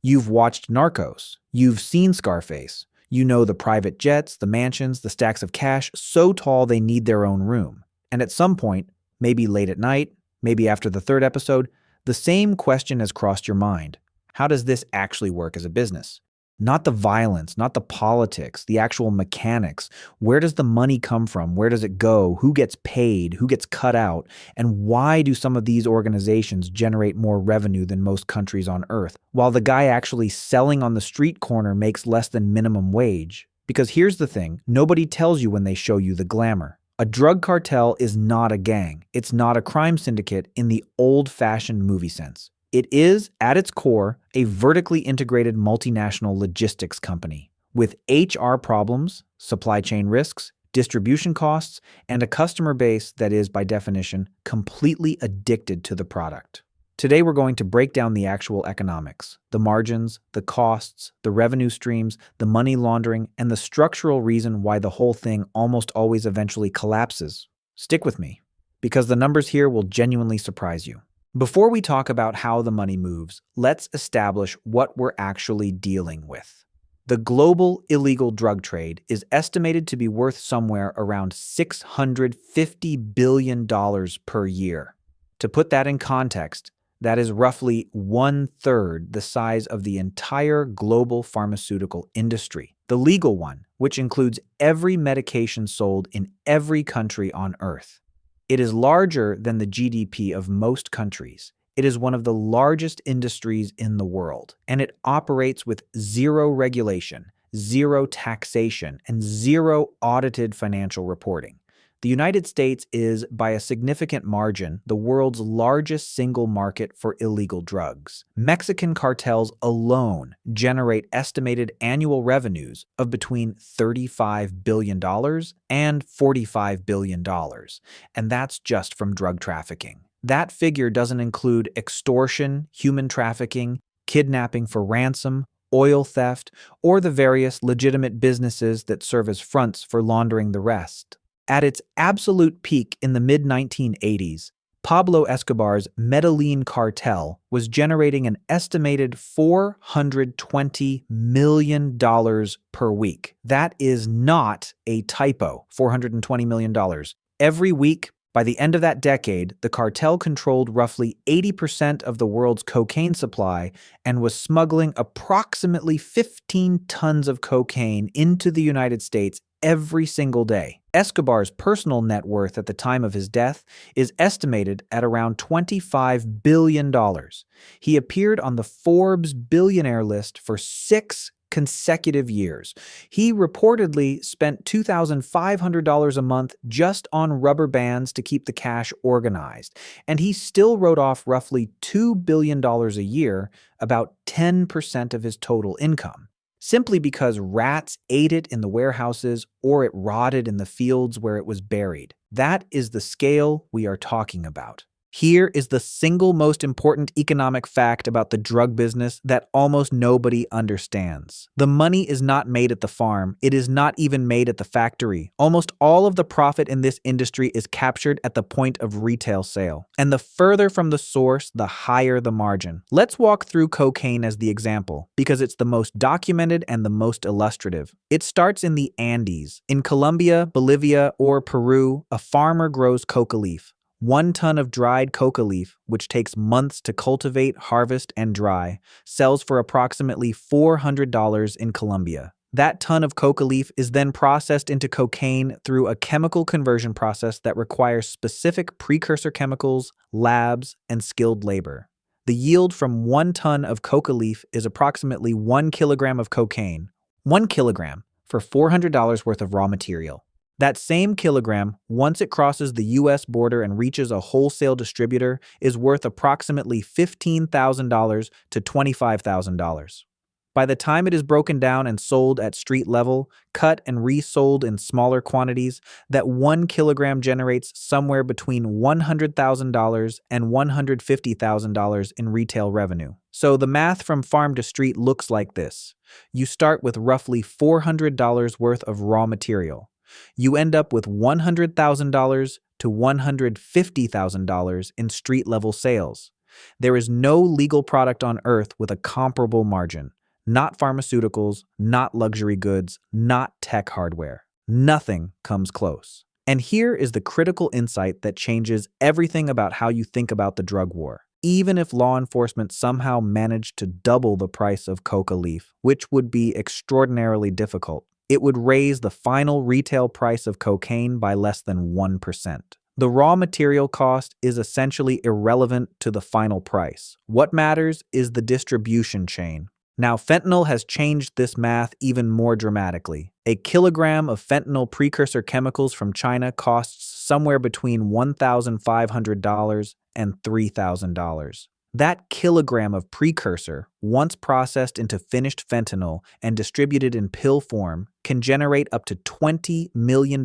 You've watched Narcos. You've seen Scarface. You know the private jets, the mansions, the stacks of cash so tall they need their own room. And at some point, maybe late at night, maybe after the third episode, the same question has crossed your mind. How does this actually work as a business? Not the violence, not the politics, the actual mechanics. Where does the money come from? Where does it go? Who gets paid? Who gets cut out? And why do some of these organizations generate more revenue than most countries on Earth, while the guy actually selling on the street corner makes less than minimum wage? Because here's the thing, nobody tells you when they show you the glamour. A drug cartel is not a gang. It's not a crime syndicate in the old-fashioned movie sense. It is, at its core, a vertically integrated multinational logistics company with HR problems, supply chain risks, distribution costs, and a customer base that is, by definition, completely addicted to the product. Today, we're going to break down the actual economics, the margins, the costs, the revenue streams, the money laundering, and the structural reason why the whole thing almost always eventually collapses. Stick with me, because the numbers here will genuinely surprise you. Before we talk about how the money moves, let's establish what we're actually dealing with. The global illegal drug trade is estimated to be worth somewhere around $650 billion per year. To put that in context, that is roughly 1/3 the size of the entire global pharmaceutical industry, the legal one, which includes every medication sold in every country on Earth. It is larger than the GDP of most countries. It is one of the largest industries in the world, and it operates with zero regulation, zero taxation, and zero audited financial reporting. The United States is, by a significant margin, the world's largest single market for illegal drugs. Mexican cartels alone generate estimated annual revenues of between $35 billion and $45 billion, and that's just from drug trafficking. That figure doesn't include extortion, human trafficking, kidnapping for ransom, oil theft, or the various legitimate businesses that serve as fronts for laundering the rest. At its absolute peak in the mid-1980s, Pablo Escobar's Medellín Cartel was generating an estimated $420 million per week. That is not a typo, $420 million. Every week, by the end of that decade, the cartel controlled roughly 80% of the world's cocaine supply and was smuggling approximately 15 tons of cocaine into the United States every single day. Escobar's personal net worth at the time of his death is estimated at around $25 billion. He appeared on the Forbes billionaire list for 6 consecutive years. He reportedly spent $2,500 a month just on rubber bands to keep the cash organized, and he still wrote off roughly $2 billion a year, about 10% of his total income, simply because rats ate it in the warehouses or it rotted in the fields where it was buried. That is the scale we are talking about. Here is the single most important economic fact about the drug business that almost nobody understands. The money is not made at the farm. It is not even made at the factory. Almost all of the profit in this industry is captured at the point of retail sale. And the further from the source, the higher the margin. Let's walk through cocaine as the example, because it's the most documented and the most illustrative. It starts in the Andes. In Colombia, Bolivia, or Peru, a farmer grows coca leaf. 1 ton of dried coca leaf, which takes months to cultivate, harvest, and dry, sells for approximately $400 in Colombia. That ton of coca leaf is then processed into cocaine through a chemical conversion process that requires specific precursor chemicals, labs, and skilled labor. The yield from 1 ton of coca leaf is approximately 1 kilogram of cocaine, 1 kilogram for $400 worth of raw material. That same kilogram, once it crosses the U.S. border and reaches a wholesale distributor, is worth approximately $15,000 to $25,000. By the time it is broken down and sold at street level, cut and resold in smaller quantities, that 1 kilogram generates somewhere between $100,000 and $150,000 in retail revenue. So the math from farm to street looks like this. You start with roughly $400 worth of raw material. You end up with $100,000 to $150,000 in street-level sales. There is no legal product on earth with a comparable margin. Not pharmaceuticals, not luxury goods, not tech hardware. Nothing comes close. And here is the critical insight that changes everything about how you think about the drug war. Even if law enforcement somehow managed to double the price of coca leaf, which would be extraordinarily difficult, it would raise the final retail price of cocaine by less than 1%. The raw material cost is essentially irrelevant to the final price. What matters is the distribution chain. Now, fentanyl has changed this math even more dramatically. A kilogram of fentanyl precursor chemicals from China costs somewhere between $1,500 and $3,000. That kilogram of precursor, once processed into finished fentanyl and distributed in pill form, can generate up to $20 million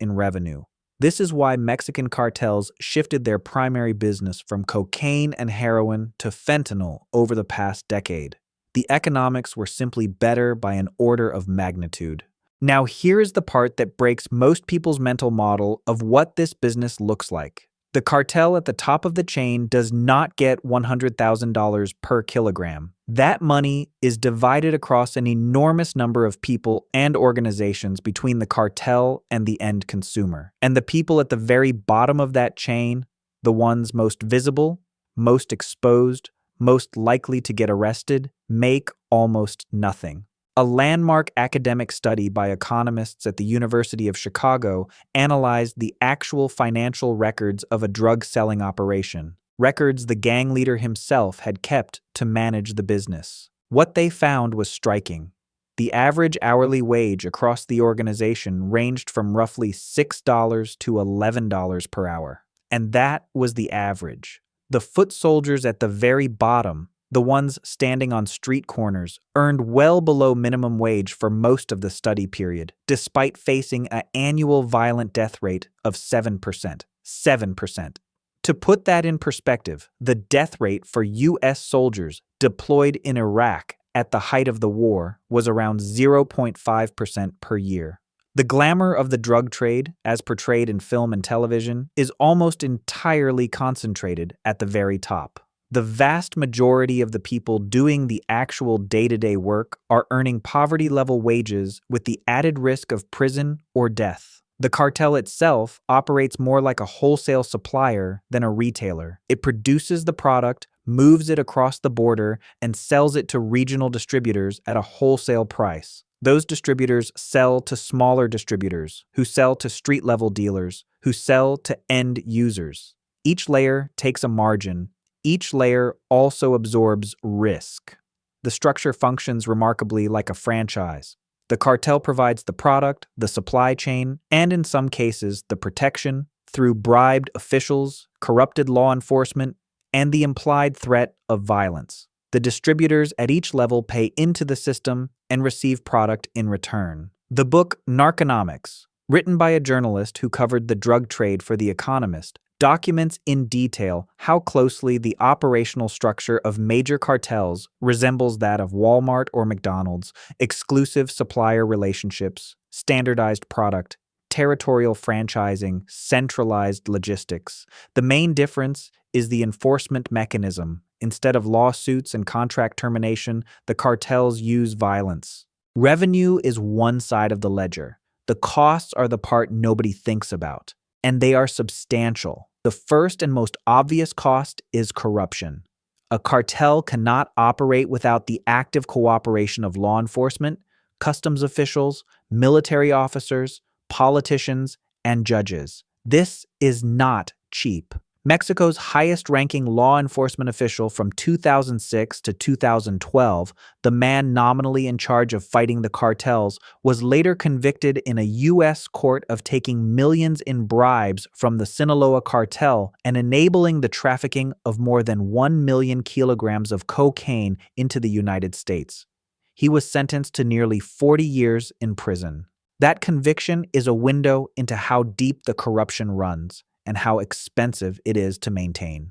in revenue. This is why Mexican cartels shifted their primary business from cocaine and heroin to fentanyl over the past decade. The economics were simply better by an order of magnitude. Now here is the part that breaks most people's mental model of what this business looks like. The cartel at the top of the chain does not get $100,000 per kilogram. That money is divided across an enormous number of people and organizations between the cartel and the end consumer. And the people at the very bottom of that chain, the ones most visible, most exposed, most likely to get arrested, make almost nothing. A landmark academic study by economists at the University of Chicago analyzed the actual financial records of a drug-selling operation, records the gang leader himself had kept to manage the business. What they found was striking. The average hourly wage across the organization ranged from roughly $6 to $11 per hour. And that was the average. The foot soldiers at the very bottom, the ones standing on street corners, earned well below minimum wage for most of the study period, despite facing an annual violent death rate of 7%. 7%. To put that in perspective, the death rate for U.S. soldiers deployed in Iraq at the height of the war was around 0.5% per year. The glamour of the drug trade, as portrayed in film and television, is almost entirely concentrated at the very top. The vast majority of the people doing the actual day-to-day work are earning poverty-level wages with the added risk of prison or death. The cartel itself operates more like a wholesale supplier than a retailer. It produces the product, moves it across the border, and sells it to regional distributors at a wholesale price. Those distributors sell to smaller distributors, who sell to street-level dealers, who sell to end users. Each layer takes a margin. Each layer also absorbs risk. The structure functions remarkably like a franchise. The cartel provides the product, the supply chain, and in some cases, the protection through bribed officials, corrupted law enforcement, and the implied threat of violence. The distributors at each level pay into the system and receive product in return. The book Narconomics, written by a journalist who covered the drug trade for The Economist, documents in detail how closely the operational structure of major cartels resembles that of Walmart or McDonald's: exclusive supplier relationships, standardized product, territorial franchising, centralized logistics. The main difference is the enforcement mechanism. Instead of lawsuits and contract termination, the cartels use violence. Revenue is one side of the ledger. The costs are the part nobody thinks about, and they are substantial. The first and most obvious cost is corruption. A cartel cannot operate without the active cooperation of law enforcement, customs officials, military officers, politicians, and judges. This is not cheap. Mexico's highest-ranking law enforcement official from 2006 to 2012, the man nominally in charge of fighting the cartels, was later convicted in a U.S. court of taking millions in bribes from the Sinaloa Cartel and enabling the trafficking of more than 1 million kilograms of cocaine into the United States. He was sentenced to nearly 40 years in prison. That conviction is a window into how deep the corruption runs and how expensive it is to maintain.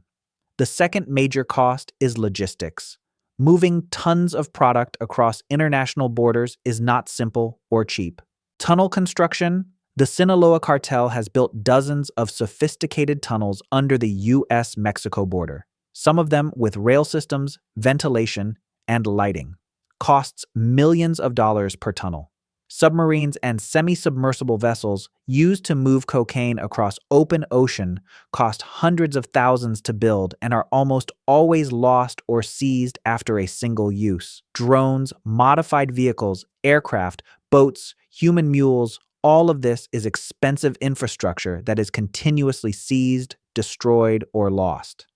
The second major cost is logistics. Moving tons of product across international borders is not simple or cheap. Tunnel construction. The Sinaloa Cartel has built dozens of sophisticated tunnels under the U.S.-Mexico border. some of them with rail systems, ventilation, and lighting. Costs millions of dollars per tunnel. Submarines and semi-submersible vessels used to move cocaine across open ocean cost hundreds of thousands to build and are almost always lost or seized after a single use. Drones, modified vehicles, aircraft, boats, human mules, all of this is expensive infrastructure that is continuously seized, destroyed, or lost.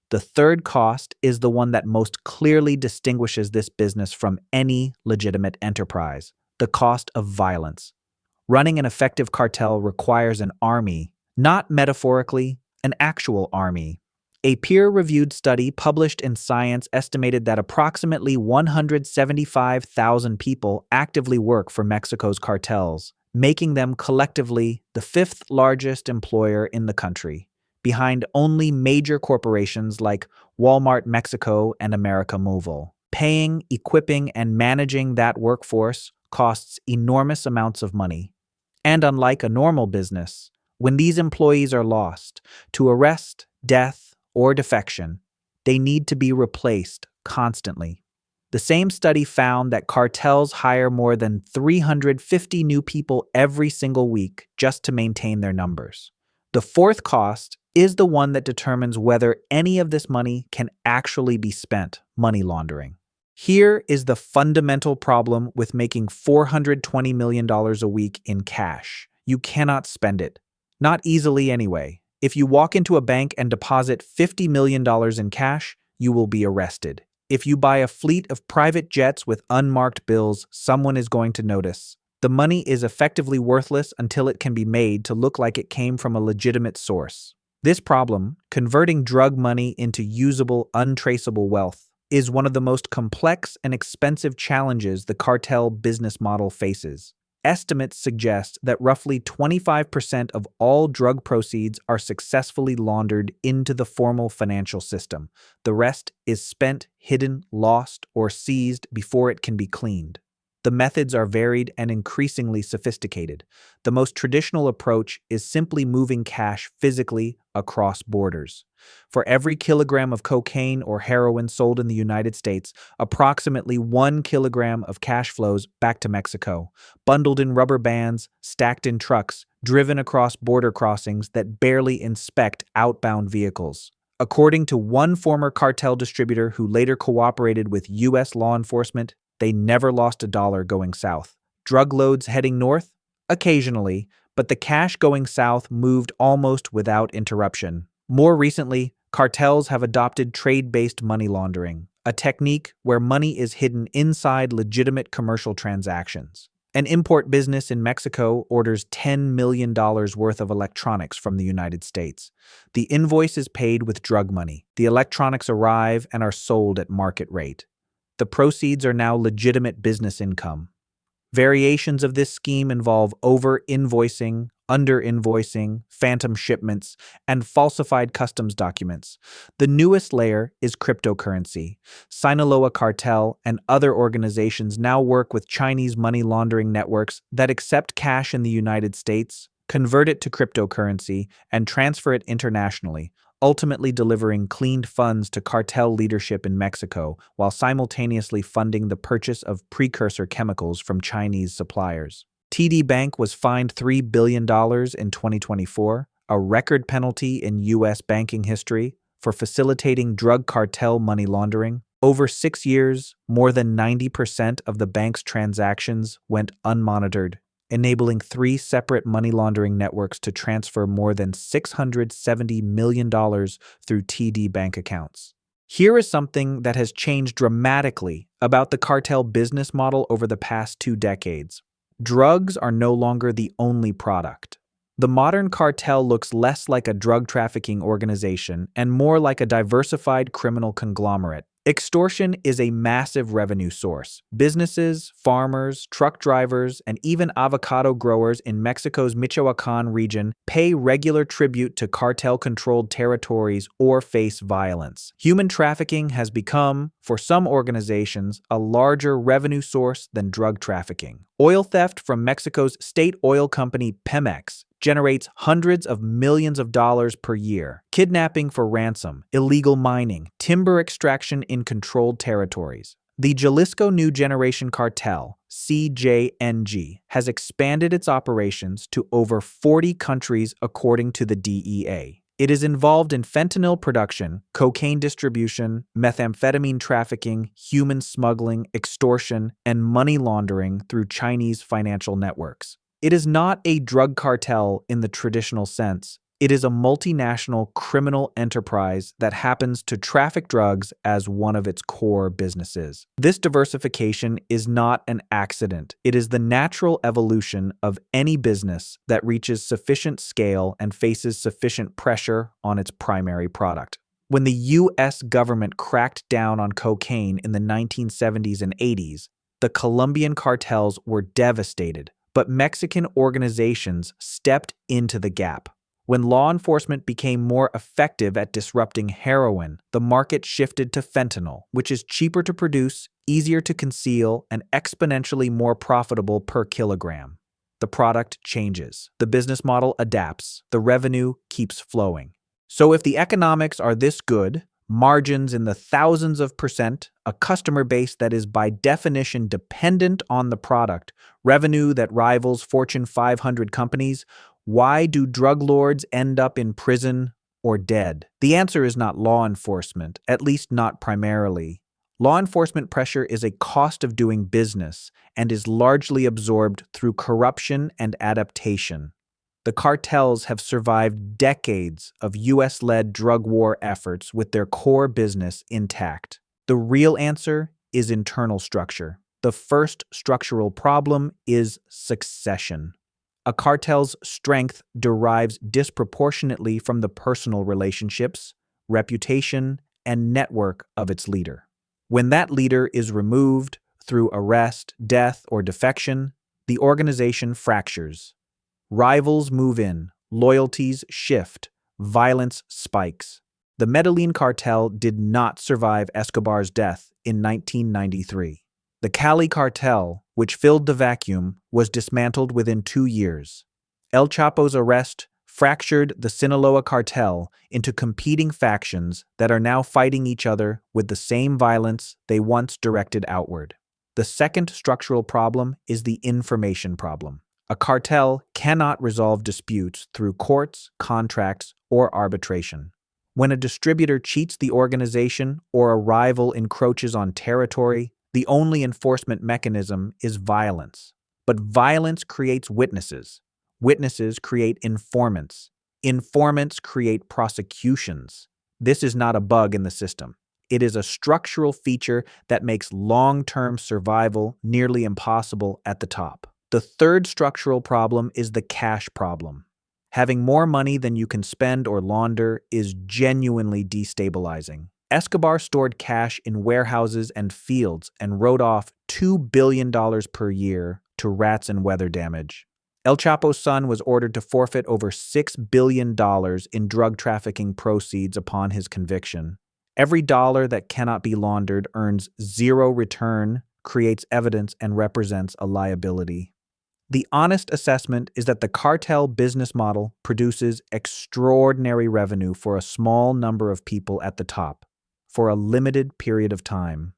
The third cost is the one that most clearly distinguishes this business from any legitimate enterprise: the cost of violence. Running an effective cartel requires an army, not metaphorically, an actual army. A peer-reviewed study published in Science estimated that approximately 175,000 people actively work for Mexico's cartels, making them collectively the fifth largest employer in the country, behind only major corporations like Walmart Mexico and America Movil. Paying, equipping, and managing that workforce costs enormous amounts of money. And unlike a normal business, when these employees are lost to arrest, death, or defection, they need to be replaced constantly. The same study found that cartels hire more than 350 new people every single week just to maintain their numbers. The fourth cost is the one that determines whether any of this money can actually be spent: money laundering. Here is the fundamental problem with making $420 million a week in cash. You cannot spend it. Not easily anyway. If you walk into a bank and deposit $50 million in cash, you will be arrested. If you buy a fleet of private jets with unmarked bills, someone is going to notice. The money is effectively worthless until it can be made to look like it came from a legitimate source. This problem, converting drug money into usable, untraceable wealth, is one of the most complex and expensive challenges the cartel business model faces. Estimates suggest that roughly 25% of all drug proceeds are successfully laundered into the formal financial system. The rest is spent, hidden, lost, or seized before it can be cleaned. The methods are varied and increasingly sophisticated. The most traditional approach is simply moving cash physically across borders. For every kilogram of cocaine or heroin sold in the United States, approximately 1 kilogram of cash flows back to Mexico, bundled in rubber bands, stacked in trucks, driven across border crossings that barely inspect outbound vehicles. According to one former cartel distributor who later cooperated with U.S. law enforcement, they never lost a dollar going south. Drug loads heading north? Occasionally, but the cash going south moved almost without interruption. More recently, cartels have adopted trade-based money laundering, a technique where money is hidden inside legitimate commercial transactions. An import business in Mexico orders $10 million worth of electronics from the United States. The invoice is paid with drug money. The electronics arrive and are sold at market rate. The proceeds are now legitimate business income. Variations of this scheme involve over-invoicing, under-invoicing, phantom shipments, and falsified customs documents. The newest layer is cryptocurrency. Sinaloa Cartel and other organizations now work with Chinese money laundering networks that accept cash in the United States, convert it to cryptocurrency, and transfer it internationally, ultimately delivering cleaned funds to cartel leadership in Mexico while simultaneously funding the purchase of precursor chemicals from Chinese suppliers. TD Bank was fined $3 billion in 2024, a record penalty in U.S. banking history, for facilitating drug cartel money laundering. Over 6 years, more than 90% of the bank's transactions went unmonitored, enabling 3 separate money laundering networks to transfer more than $670 million through TD Bank accounts. Here is something that has changed dramatically about the cartel business model over the past 2 decades. Drugs are no longer the only product. The modern cartel looks less like a drug trafficking organization and more like a diversified criminal conglomerate. Extortion is a massive revenue source. Businesses, farmers, truck drivers, and even avocado growers in Mexico's Michoacan region pay regular tribute to cartel-controlled territories or face violence. Human trafficking has become, for some organizations, a larger revenue source than drug trafficking. Oil theft from Mexico's state oil company Pemex generates hundreds of millions of dollars per year. Kidnapping for ransom, illegal mining, timber extraction in controlled territories. The Jalisco New Generation Cartel, CJNG, has expanded its operations to over 40 countries according to the DEA. It is involved in fentanyl production, cocaine distribution, methamphetamine trafficking, human smuggling, extortion, and money laundering through Chinese financial networks. It is not a drug cartel in the traditional sense. It is a multinational criminal enterprise that happens to traffic drugs as one of its core businesses. This diversification is not an accident. It is the natural evolution of any business that reaches sufficient scale and faces sufficient pressure on its primary product. When the U.S. government cracked down on cocaine in the 1970s and 80s, the Colombian cartels were devastated, but Mexican organizations stepped into the gap. When law enforcement became more effective at disrupting heroin, the market shifted to fentanyl, which is cheaper to produce, easier to conceal, and exponentially more profitable per kilogram. The product changes. The business model adapts. The revenue keeps flowing. So if the economics are this good, margins in the thousands of %, a customer base that is by definition dependent on the product, revenue that rivals Fortune 500 companies, why do drug lords end up in prison or dead? The answer is not law enforcement, at least not primarily. Law enforcement pressure is a cost of doing business and is largely absorbed through corruption and adaptation. The cartels have survived decades of US-led drug war efforts with their core business intact. The real answer is internal structure. The first structural problem is succession. A cartel's strength derives disproportionately from the personal relationships, reputation, and network of its leader. When that leader is removed through arrest, death, or defection, the organization fractures. Rivals move in, loyalties shift, violence spikes. The Medellín Cartel did not survive Escobar's death in 1993. The Cali Cartel, which filled the vacuum, was dismantled within 2 years. El Chapo's arrest fractured the Sinaloa Cartel into competing factions that are now fighting each other with the same violence they once directed outward. The second structural problem is the information problem. A cartel cannot resolve disputes through courts, contracts, or arbitration. When a distributor cheats the organization or a rival encroaches on territory, the only enforcement mechanism is violence. But violence creates witnesses. Witnesses create informants. Informants create prosecutions. This is not a bug in the system. It is a structural feature that makes long-term survival nearly impossible at the top. The third structural problem is the cash problem. Having more money than you can spend or launder is genuinely destabilizing. Escobar stored cash in warehouses and fields and wrote off $2 billion per year to rats and weather damage. El Chapo's son was ordered to forfeit over $6 billion in drug trafficking proceeds upon his conviction. Every dollar that cannot be laundered earns zero return, creates evidence, and represents a liability. The honest assessment is that the cartel business model produces extraordinary revenue for a small number of people at the top, for a limited period of time.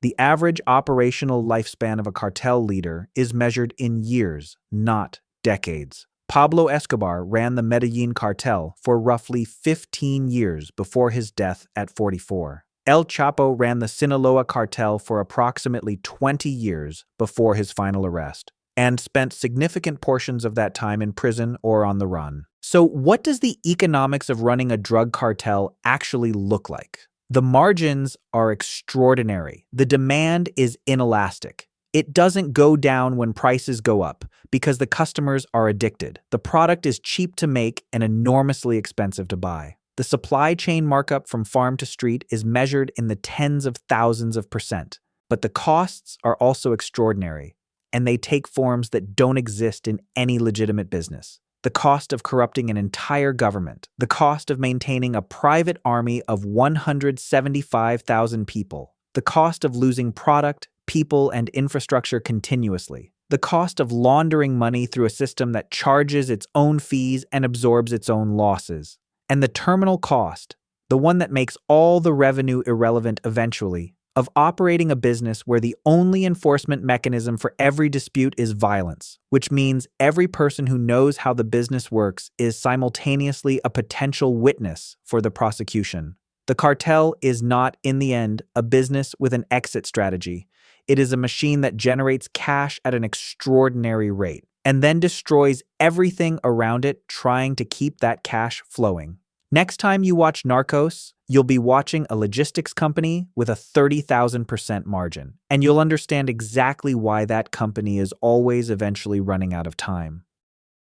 The average operational lifespan of a cartel leader is measured in years, not decades. Pablo Escobar ran the Medellín Cartel for roughly 15 years before his death at 44. El Chapo ran the Sinaloa Cartel for approximately 20 years before his final arrest, and spent significant portions of that time in prison or on the run. So what does the economics of running a drug cartel actually look like? The margins are extraordinary. The demand is inelastic. It doesn't go down when prices go up because the customers are addicted. The product is cheap to make and enormously expensive to buy. The supply chain markup from farm to street is measured in the tens of thousands of %, but the costs are also extraordinary, and they take forms that don't exist in any legitimate business. The cost of corrupting an entire government, the cost of maintaining a private army of 175,000 people, the cost of losing product, people, and infrastructure continuously, The cost of laundering money through a system that charges its own fees and absorbs its own losses. And the terminal cost, the one that makes all the revenue irrelevant eventually, of operating a business where the only enforcement mechanism for every dispute is violence, which means every person who knows how the business works is simultaneously a potential witness for the prosecution. The cartel is not, in the end, a business with an exit strategy. It is a machine that generates cash at an extraordinary rate and then destroys everything around it trying to keep that cash flowing. Next time you watch Narcos, you'll be watching a logistics company with a 30,000% margin, and you'll understand exactly why that company is always eventually running out of time.